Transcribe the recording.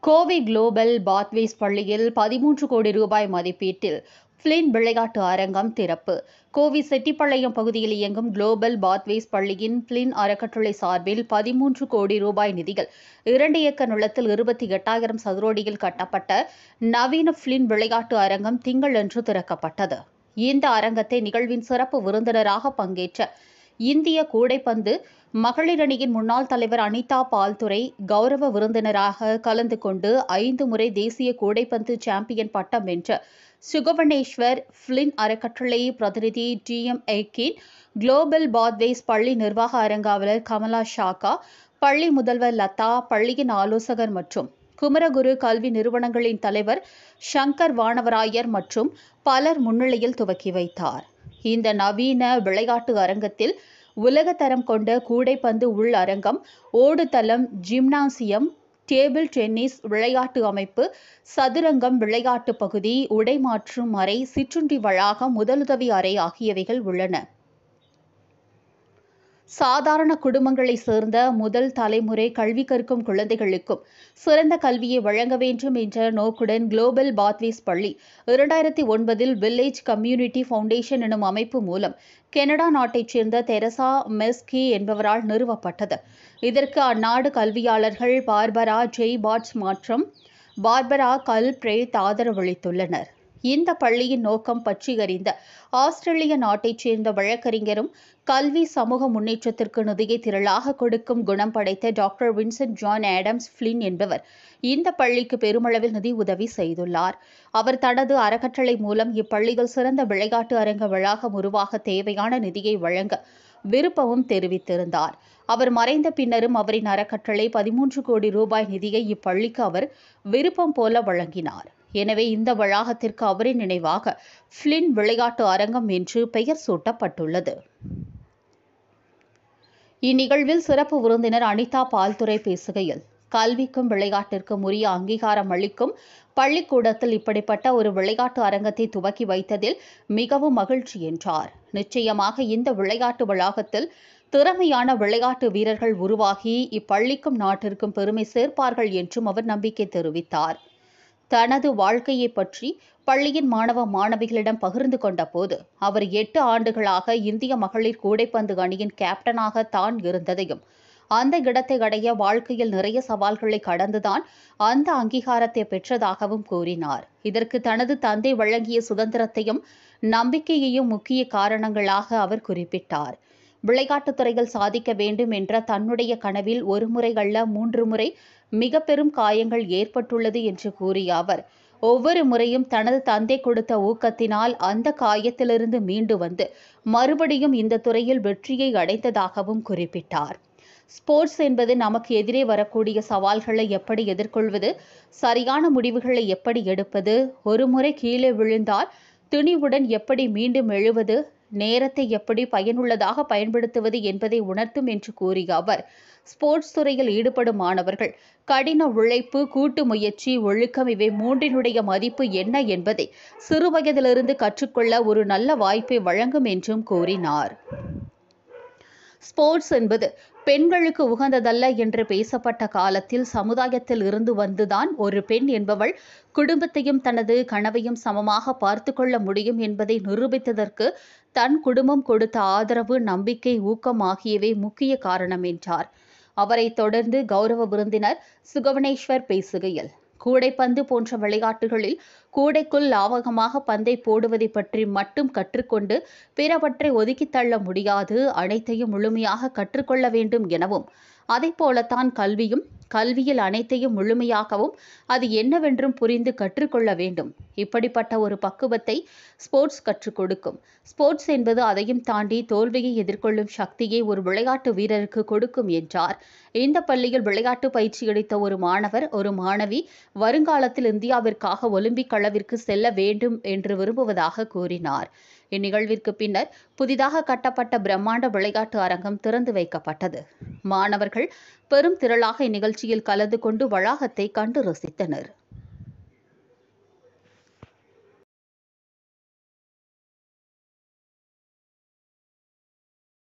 Kovai global pathways பள்ளியில் 13 கோடி ரூபாய் மதிப்பீட்டில் பிளின் விளையாட்டு அரங்கம் திறப்பு. கோவை செட்டிப்பாளையம் பகுதியில் இயங்கும் குளோபல் பாத்வேஸ் பள்ளியின் பிளின் அறக்கட்டளை சார்பில் 13 கோடி ரூபாய் நிதியில் 2 ஏக்கர் நிலத்தில் 28,000 சதுரடியில் கட்டப்பட்ட நவீன பிளின் விளையாட்டு அரங்கம் திங்களன்று திறக்கப்பட்டது. இந்த அரங்கத்தை நிகழ்வின் சிறப்பு விருந்தினராக பங்கேற்ற இந்திய கூடைப்பந்து மகளிர் அணியின் முன்னாள் தலைவர் அனிதா பால்துரை கௌரவ விருந்தினராக கலந்து கொண்டு 5 முறை தேசிய கூடைப்பந்து சாம்பியன் பட்டம் வென்ற சுகவனேஸ்வர் பிளின் அறக்கட்டளை பிரதிநிதி TM ஏக்கின், குளோபல் பாத்வேஸ் பள்ளி நிர்வாக அரங்காவலர் கமலா ஷாக்கா, பள்ளி முதல்வர் லதா, பள்ளியின் ஆலோசகர் மற்றும் குமரகுரு கல்வி நிறுவனங்களின் தலைவர் சங்கர் வானவராயர் மற்றும் பலர் முன்னிலையில் துவக்கி வைத்தார். இந்த நவீன விளையாட்டு அரங்கத்தில் உலகத்தரம் கொண்ட கூடைப்பந்து உள் அரங்கம், ஓடுதளம், ஜிம்னாசியம், டேபிள் டென்னிஸ் விளையாட்டு அமைப்பு, சதுரங்கம் விளையாட்டு பகுதி, உடைமாற்றும் அறை, சிற்றுண்டி வளாகம், முதலுதவி அறை ஆகியவைகள் உள்ளன. சாதாரண குடும்பங்களைச் சேர்ந்த முதல் தலைமுறை கல்வி கற்கும் குழந்தைகளுக்கும் சிறந்த கல்வியை வழங்க வேண்டும் என்ற நோக்குடன் குளோபல் பாத்வேஸ் பள்ளி 2009 வில்லேஜ் கம்யூனிட்டி ஃபவுண்டேஷன் எனும் அமைப்பு மூலம் கனடா நாட்டைச் சேர்ந்த தெரசா மெஸ்கி என்பவரால் நிறுவப்பட்டது. இதற்கு அந்நாடு கல்வியாளர்கள் பார்பரா ஜெய்பாட்ஸ் மற்றும் பார்பரா கல்பிரேத் ஆதரவளித்துள்ளனர். இந்த பள்ளியின் நோக்கம் பற்றி அறிந்த ஆஸ்திரேலிய நாட்டைச் சேர்ந்த வழக்கறிஞரும் கல்வி சமூக முன்னேற்றத்திற்கு நிதியை திரளாக கொடுக்கும் குணம் படைத்த டாக்டர் வின்சென்ட் ஜான் ஆடம்ஸ் பிளின் என்பவர் இந்த பள்ளிக்கு பெருமளவில் நிதி உதவி செய்துள்ளார். அவர் தனது அறக்கட்டளை மூலம் இப்பள்ளியில் சிறந்த விளையாட்டு அரங்க வளாகம் உருவாக தேவையான நிதியை வழங்க விருப்பமும் தெரிவித்திருந்தார். அவர் மறைந்த பின்னரும் அவரின் அறக்கட்டளை 13 கோடி ரூபாய் நிதியை இப்பள்ளிக்கு அவர் விருப்பம் போல வழங்கினார். எனவே இந்த வளாகத்திற்கு அவரின் நினைவாக பிளின் விளையாட்டு அரங்கம் என்று பெயர் சூட்டப்பட்டுள்ளது. இந்நிகழ்வில் சிறப்பு விருந்தினர் அனிதா பால்துரை பேசுகையில், கல்விக்கும் விளையாட்டிற்கும் உரிய அங்கீகாரம் அளிக்கும் பள்ளிக்கூடத்தில் இப்படிப்பட்ட ஒரு விளையாட்டு அரங்கத்தை துவக்கி வைத்ததில் மிகவும் மகிழ்ச்சி என்றார். நிச்சயமாக இந்த விளையாட்டு வளாகத்தில் திறமையான விளையாட்டு வீரர்கள் உருவாகி இப்பள்ளிக்கும் நாட்டிற்கும் பெருமை சேர்ப்பார்கள் என்றும் அவர் நம்பிக்கை தெரிவித்தார். தனது வாழ்க்கையை பற்றி பள்ளியின் மாணவ மாணவிகளிடம் பகிர்ந்து கொண்ட போது, அவர் 8 ஆண்டுகளாக இந்திய மகளிர் கூடைப்பந்து அணியின் கேப்டனாக தான் இருந்ததையும், அந்த இடத்தை அடைய வாழ்க்கையில் நிறைய சவால்களை கடந்துதான் அந்த அங்கீகாரத்தை பெற்றதாகவும் கூறினார். இதற்கு தனது தந்தை வழங்கிய சுதந்திரத்தையும் நம்பிக்கையையும் முக்கிய காரணங்களாக அவர் குறிப்பிட்டார். விளையாட்டுத் துறையில் சாதிக்க வேண்டும் என்ற தன்னுடைய கனவில் 1 முறை அல்ல 3 முறை மிக பெரும் காயங்கள் ஏற்பட்டுள்ளது என்று கூறிய அவர், ஒவ்வொரு முறையும் தனது தந்தை கொடுத்த ஊக்கத்தினால் அந்த காயத்திலிருந்து மீண்டு வந்து மறுபடியும் இந்த துறையில் வெற்றியை அடைந்ததாகவும் குறிப்பிட்டார். ஸ்போர்ட்ஸ் என்பது நமக்கு எதிரே வரக்கூடிய சவால்களை எப்படி எதிர்கொள்வது, சரியான முடிவுகளை எப்படி எடுப்பது, ஒரு முறை கீழே விழுந்தால் துணிவுடன் எப்படி மீண்டும் எழுவது, நேரத்தை எப்படி பயனுள்ளதாக பயன்படுத்துவது என்பதை உணர்த்தும் என்று கூறிய அவர், ஸ்போர்ட்ஸ் துறையில் ஈடுபடும் மாணவர்கள் கடின உழைப்பு, கூட்டு முயற்சி, ஒழுக்கம் இவை மூன்றினுடைய மதிப்பு என்ன என்பதை சிறுவயதிலிருந்து கற்றுக்கொள்ள ஒரு நல்ல வாய்ப்பை வழங்கும் என்றும் கூறினார். ஸ்போர்ட்ஸ் என்பது பெண்களுக்கு உகந்ததல்ல என்று பேசப்பட்ட காலத்தில் சமுதாயத்தில் இருந்து வந்துதான் ஒரு பெண் என்பவள் குடும்பத்தையும் தனது கனவையும் சமமாக பார்த்து கொள்ள முடியும் என்பதை நிரூபித்ததற்கு தன் குடும்பம் கொடுத்த ஆதரவு, நம்பிக்கை, ஊக்கம் ஆகியவை முக்கிய காரணம் என்றார். அவரைத் தொடர்ந்து கௌரவ விருந்தினர் சுகவனேஸ்வர் பேசுகையில், கூடைப்பந்து போன்ற விளையாட்டுகளில் கூடைக்குள் லாவகமாக பந்தை போடுவதை பற்றி மட்டும் கற்றுக்கொண்டு பிறவற்றை ஒதுக்கித் தள்ள முடியாது, அனைத்தையும் முழுமையாக கற்றுக்கொள்ள வேண்டும் எனவும், அதைப்போலத்தான் கல்வியும், கல்வியில் அனைத்தையும் முழுமையாகவும் அது என்னவென்றும் புரிந்து கற்றுக்கொள்ள வேண்டும். இப்படிப்பட்ட ஒரு பக்குவத்தை ஸ்போர்ட்ஸ் கற்றுக் கொடுக்கும். ஸ்போர்ட்ஸ் என்பது அதையும் தாண்டி தோல்வியை எதிர்கொள்ளும் சக்தியை ஒரு விளையாட்டு வீரருக்கு கொடுக்கும் என்றார். இந்த பள்ளியில் விளையாட்டு பயிற்சி அளித்த ஒரு மாணவர், ஒரு மாணவி வருங்காலத்தில் இந்தியாவிற்காக ஒலிம்பிக் அளவிற்கு செல்ல வேண்டும் என்று விரும்புவதாக கூறினார். இந்நிகழ்விற்கு பின்னர் புதிதாக கட்டப்பட்ட பிரம்மாண்ட விளையாட்டு அரங்கம் திறந்து வைக்கப்பட்டது. மாணவர்கள் பெரும் திரளாக இந்நிகழ்ச்சியில் கலந்து கொண்டு வளாகத்தை கண்டு ரசித்தனர்.